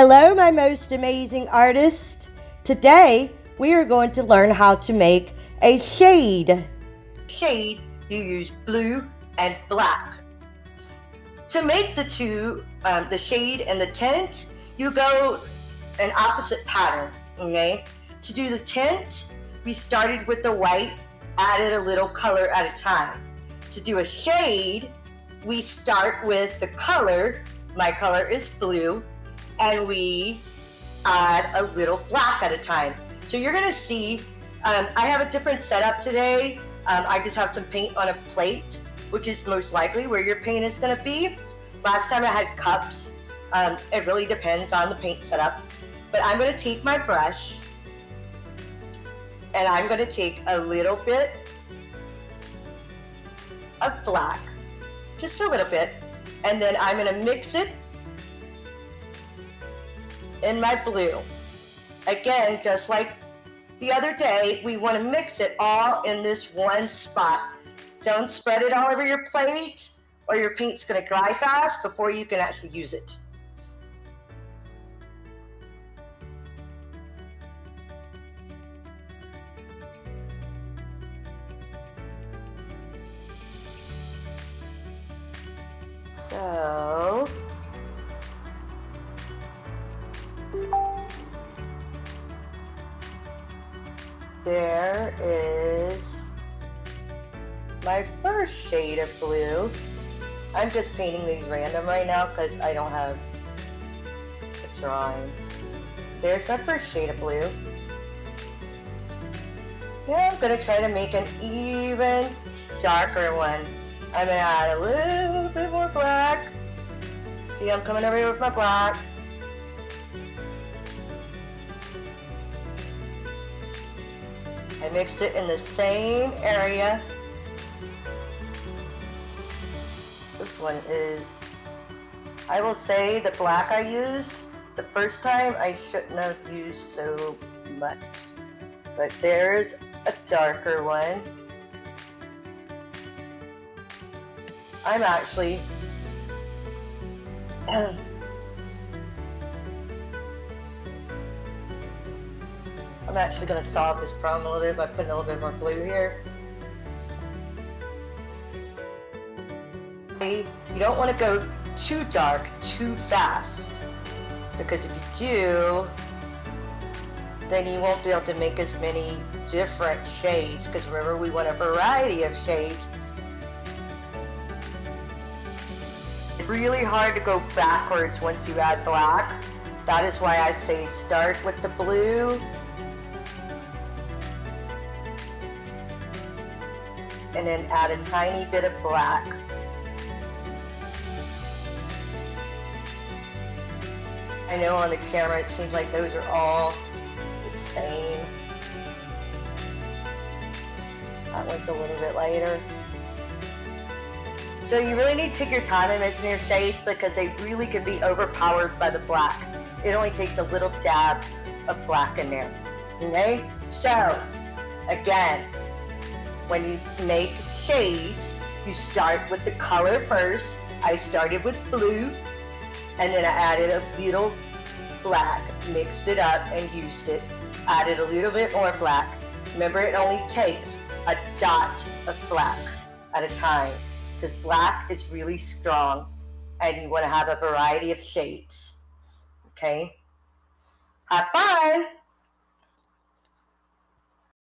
Hello, my most amazing artist. Today, we are going to learn how to make a shade. Shade, you use blue and black. To make the two, the shade and the tint, you go an opposite pattern, okay? To do the tint, we started with the white, added a little color at a time. To do a shade, we start with the color, my color is blue, and we add a little black at a time. So you're gonna see, I have a different setup today. I just have some paint on a plate, which is most likely where your paint is gonna be. Last time I had cups. It really depends on the paint setup. But I'm gonna take my brush and I'm gonna take a little bit of black, just a little bit, and then I'm gonna mix it in my blue. Again, just like the other day, we want to mix it all in this one spot. Don't spread it all over your plate or your paint's going to dry fast before you can actually use it. So there is my first shade of blue. I'm just painting these random right now because I don't have a drawing. There's my first shade of blue. Now I'm going to try to make an even darker one. I'm going to add a little bit more black. See, I'm coming over here with my black. I mixed it in the same area. This one is, I will say the black I used the first time I shouldn't have used so much. But there's a darker one. I'm actually going to solve this problem a little bit by putting a little bit more blue here. You don't want to go too dark too fast, because if you do, then you won't be able to make as many different shades, because remember, we want a variety of shades. It's really hard to go backwards once you add black. That is why I say start with the blue and then add a tiny bit of black. I know on the camera it seems like those are all the same. That one's a little bit lighter. So you really need to take your time in mixing your shades because they really can be overpowered by the black. It only takes a little dab of black in there. Okay? So, again, when you make shades, you start with the color first. I started with blue, and then I added a little black, mixed it up and used it. Added a little bit more black. Remember, it only takes a dot of black at a time, because black is really strong and you want to have a variety of shades. Okay? Have fun!